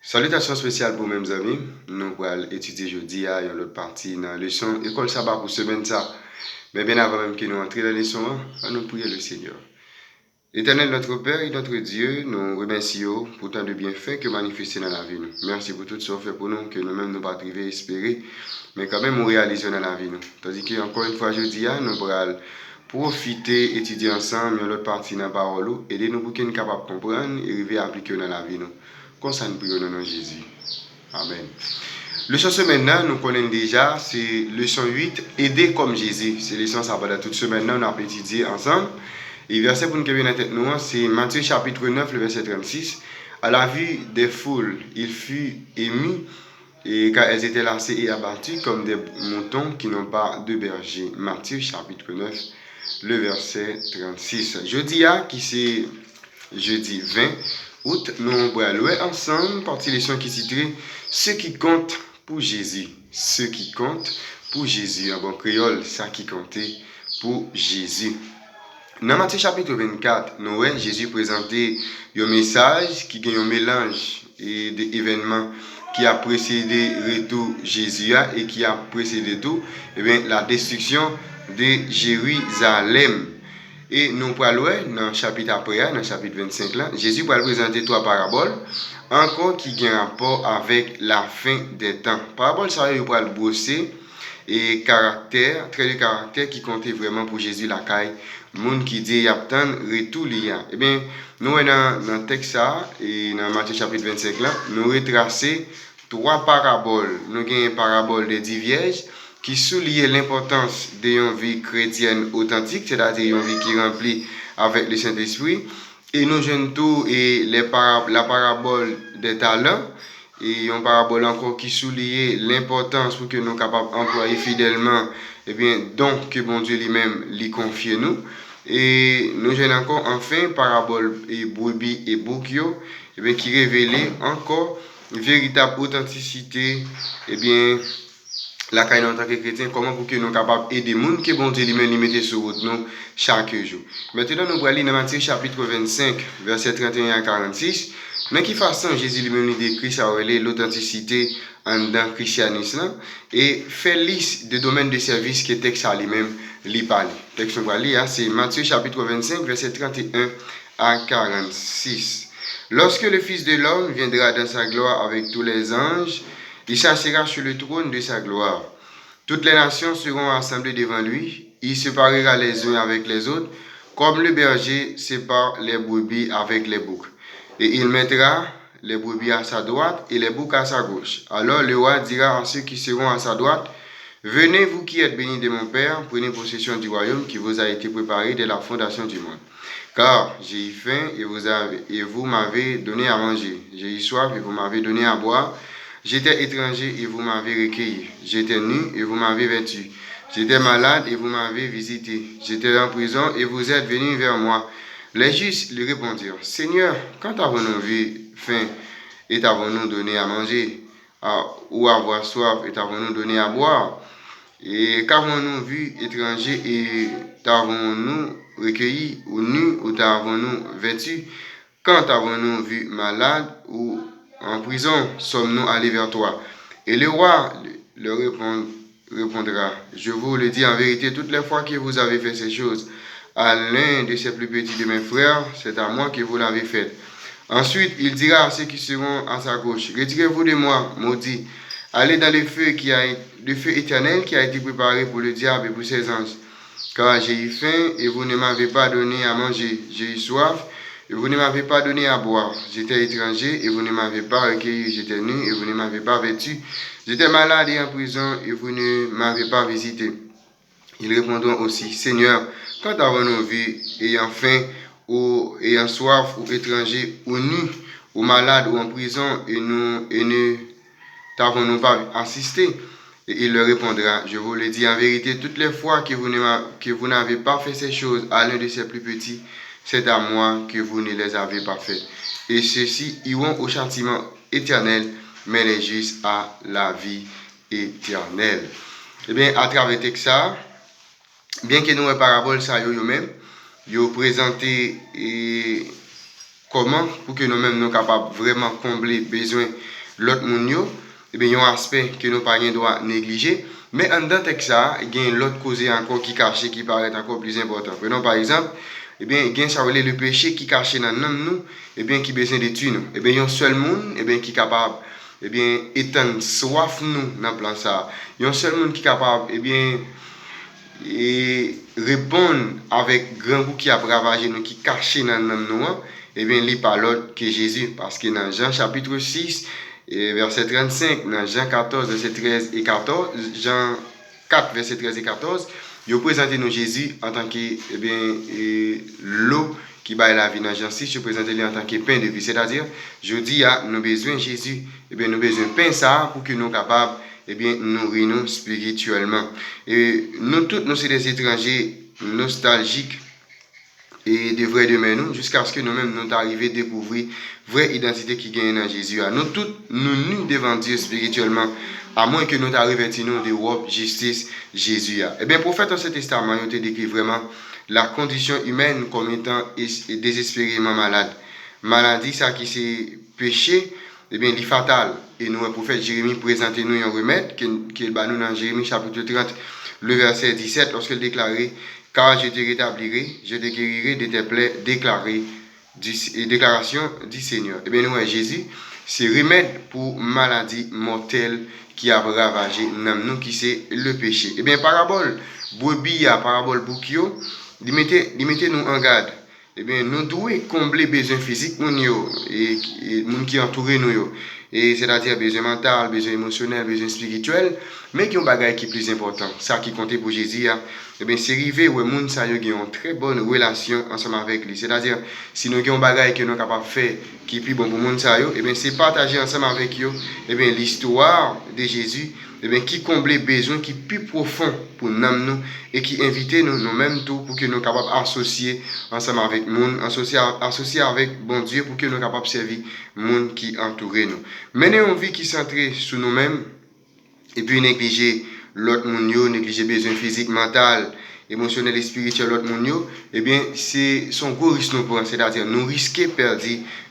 Salutations spéciales pour mes amis. Nous allons étudier jeudi à une autre partie dans la leçon École Sabbat pour semaine ça. Mais bien avant même que nous entrions dans la leçon, nous prions le Seigneur. Éternel notre Père et notre Dieu, nous remercions pour tant de bienfaits que manifestés dans la vie. Merci pour tout ce que vous faites pour nous, que nous-mêmes nous pas arriver à espérer, mais quand même nous réalisons dans la vie. Tandis que encore une fois jeudi, nous allons profiter, étudier ensemble une autre partie dans la parole, aider nous pour qu'on soit capable de comprendre et arriver à appliquer dans la vie. Comme ça, nous prions dans le nom de Jésus. Amen. Leçon semaine, nous connaissons déjà, c'est leçon 8, aider comme Jésus. C'est leçon ça va toute semaine, nous avons étudié ensemble. Et verset pour nous qui vient en tête nous, c'est Matthieu chapitre 9, le verset 36. À la vue des foules, il fut ému, et car elles étaient lassées et abattues comme des moutons qui n'ont pas de berger. Matthieu chapitre 9, le verset 36. Jeudi, qui c'est jeudi 20 août, nous allons ensemble partie leçon qui titrée Ce qui compte pour Jésus. Ce qui compte pour Jésus. En bon créole, ça qui comptait pour Jésus. Dans Matthieu chapitre 24, nous voyons Jésus présenter un message qui est un mélange d'événements qui a précédé le retour de Jésus et qui a précédé tout la destruction de Jérusalem. Et nous parlons dans le chapitre après, dans le chapitre 25, là, Jésus va présenter trois paraboles, encore qui ont un rapport avec la fin des temps. Parabole, ça va le brosser et caractère, trait de caractère qui comptait vraiment pour Jésus la caille. Monde qui dit y a tant retour lié. Eh bien, nous dans le texte ça et dans Matthieu chapitre 25 là, nous retracer trois paraboles. Nous avons une parabole des 10 vierges qui souligne l'importance d'une vie chrétienne authentique, c'est-à-dire une vie qui est remplie avec le Saint-Esprit. Et nous avons tout et la parabole des talents. Et une parabole encore qui souligne l'importance pour que nous soyons capables d'employer fidèlement donc que bon Dieu lui-même lui confie nous. Et nous avons encore enfin parabole et brebis et bouquio qui révèle encore une véritable authenticité la caille en tant que chrétien, comment pour que nous soyons capables d'aider les gens que bon Dieu lui-même lui mette sur route nous chaque jour. Maintenant, nous allons lire dans Matthieu chapitre 25, verset 31 à 46. Mais qui façon Jésus lui-même décrit ça l'authenticité dans le christianisme et fait liste de domaines de service que texte à lui-même lui parle. Texte qu'on va lire, c'est Matthieu chapitre 25, verset 31 à 46. Lorsque le Fils de l'homme viendra dans sa gloire avec tous les anges, il s'assiera sur le trône de sa gloire. Toutes les nations seront assemblées devant lui. Il séparera les uns avec les autres, comme le berger sépare les brebis avec les boucs. Et il mettra les brebis à sa droite et les boucs à sa gauche. Alors le roi dira à ceux qui seront à sa droite, venez vous qui êtes bénis de mon Père, prenez possession du royaume qui vous a été préparé dès la fondation du monde. Car j'ai eu faim et vous m'avez donné à manger. J'ai eu soif et vous m'avez donné à boire. J'étais étranger et vous m'avez recueilli. J'étais nu et vous m'avez vêtu. J'étais malade et vous m'avez visité. J'étais en prison et vous êtes venus vers moi. Les justes lui répondirent, Seigneur, quand avons-nous vu faim et t'avons-nous donné à manger, ou avoir soif et t'avons-nous donné à boire? Et qu'avons-nous vu étranger et t'avons-nous recueilli, ou nu ou t'avons-nous vêtu? Quand avons-nous vu malade ou en prison, sommes-nous allés vers toi? Et le roi leur répondra, je vous le dis en vérité, toutes les fois que vous avez fait ces choses à l'un de ces plus petits de mes frères, c'est à moi que vous l'avez fait. Ensuite, il dira à ceux qui seront à sa gauche, retirez-vous de moi, maudit, allez dans le feu éternel qui a été préparé pour le diable et pour ses anges. Car j'ai eu faim et vous ne m'avez pas donné à manger, j'ai eu soif et vous ne m'avez pas donné à boire. J'étais étranger et vous ne m'avez pas recueilli, j'étais nu et vous ne m'avez pas vêtu. J'étais malade et en prison et vous ne m'avez pas visité. Ils répondront aussi, Seigneur, quand avons-nous vu ayant faim ou ayant soif ou étranger ou nu ou malade ou en prison et ne t'avons-nous pas assisté? Et il leur répondra, je vous le dis en vérité, toutes les fois que vous n'avez pas fait ces choses à l'un de ces plus petits, c'est à moi que vous ne les avez pas faites. Et ceux-ci iront au châtiment éternel, mais les justes à la vie éternelle. Eh bien, à travers ça, bien que nous, parabole, ça, yo même, yo présenté comment pour que nous-mêmes nous capables vraiment combler besoin l'autre monde yo, et bien, il y a un aspect que nous pas doit négliger. Mais en dedans de ça, il y a l'autre cause encore qui caché, qui paraît encore plus important. Prenons par exemple, eh bien, il y a ça le péché qui caché dans nous, eh bien, qui besoin de tuer nous. Eh bien, il y a un seul monde, eh bien, qui est capable, eh bien, éteindre soif nous dans le plan ça. Il y a un seul monde qui est capable, eh bien, et répondre avec grand goût qui a ravagé nous, qui caché dans nous, eh bien, il n'est pas l'autre que Jésus. Parce que dans Jean chapitre 6, et verset 35, dans Jean 14, verset 13 et 14, Jean 4, verset 13 et 14, il présente nous Jésus en tant que l'eau qui baille la vie. Dans Jean 6, je présente lui en tant que pain de vie. C'est-à-dire, je dis à nous besoin de Jésus, nous besoin de pain ça pour que nous soyons capables nourrir nous spirituellement. Et nous tous, nous sommes des étrangers nostalgiques et de vrai demain nous, jusqu'à ce que nous-mêmes nous arrivions à découvrir vraie identité qui gagne dans Jésus. Nous tous, nous nus devant Dieu spirituellement, à moins que nous arrivions de robe justice Jésus. Eh bien, prophète Ancien Testament, il te décrit vraiment la condition humaine comme étant désespérément malade. Maladie, ça qui c'est péché, eh bien, il est fatal. Et nous, le prophète Jérémie présente nous un remède, qu'il bat nous dans Jérémie chapitre 30, le verset 17, lorsqu'il déclarait: car je te rétablirai, je te guérirai de tes plaies, déclaration du Seigneur. Eh bien, nous, Jésus, c'est remède pour maladie mortelle qui a ravagé nous, qui c'est le péché. Eh bien, parabole, brebis, parabole, boukio, mettez nous en garde. Eh bien, nous devons combler besoins physiques et gens qui entourent nous. Et c'est-à-dire besoin mental, besoin émotionnel, besoin spirituel, mais qui ont des choses qui sont plus important. Ça qui compte pour Jésus, eh bien, c'est arrivé où les gens ont une très bonne relation ensemble avec lui. C'est-à-dire, si nous avons des choses que nous sommes capables de faire qui sont plus bon pour les gens, eh bien, c'est partager ensemble avec eux l'histoire de Jésus, eh bien, qui comble les besoins qui sont plus profonds pour nous et qui invite nous-mêmes tout pour que nous soyons capables d'associer ensemble avec le monde, associer avec bon Dieu pour que nous soyons capables de servir le monde qui entoure nous. Mener une vie qui est centrée sur nous-mêmes et puis négliger l'autre monde, négliger les besoins physiques, mentaux, émotionnels et spirituels de l'autre monde, eh bien, c'est son gros risque nous prendre, c'est-à-dire nous risquer de perdre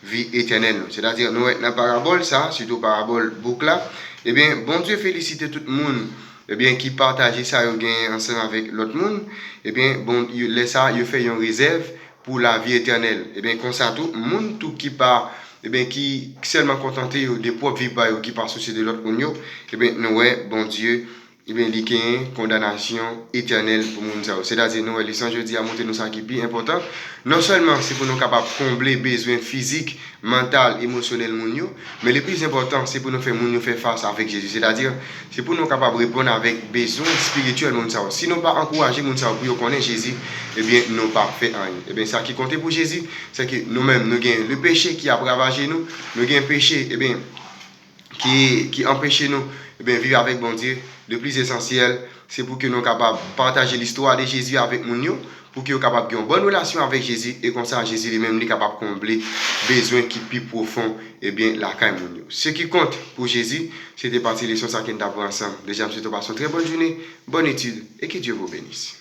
vie éternelle. C'est-à-dire, nous, dans la parabole, ça, surtout la parabole boucle là, eh bien, bon Dieu félicite tout le monde, eh bien, qui partage ça ensemble avec l'autre monde, eh bien, bon, laisse ça, il fait une réserve pour la vie éternelle. Eh bien, comme ça, tout le monde tout qui part, eh bien, qui seulement contenté de propres vie qui pas souci de l'autre monde, eh bien, nous, bon Dieu, eh bien, il y a une condamnation éternelle pour nous. C'est-à-dire, nous, les je dis à monter nous ça qui est plus important. Non seulement c'est pour nous capables de combler les besoins physiques, mentaux, émotionnels, mais le plus important, c'est pour nous faire face avec Jésus. C'est-à-dire, c'est pour nous capables de répondre avec besoins spirituels. Si nous ne pas encourager pour connaître Jésus, eh bien, nous n'avons pas fait rien. Eh bien, ça qui compte pour Jésus, c'est que nous-mêmes, nous avons le péché qui a ravagé nous, nous avons un péché, eh bien, qui empêche nous de vivre avec bon Dieu. Le plus essentiel, c'est pour que nous soyons capables de partager l'histoire de Jésus avec nous, pour que nous soyons capables d'avoir une bonne relation avec Jésus, et comme ça, Jésus lui-même est capable de combler les besoins qui sont plus profonds, et bien, la caille. Ce qui compte pour Jésus, c'était partie de l'émission que nous avons ensemble. Déjà, je vous souhaite une très bonne journée, bonne étude, et que Dieu vous bénisse.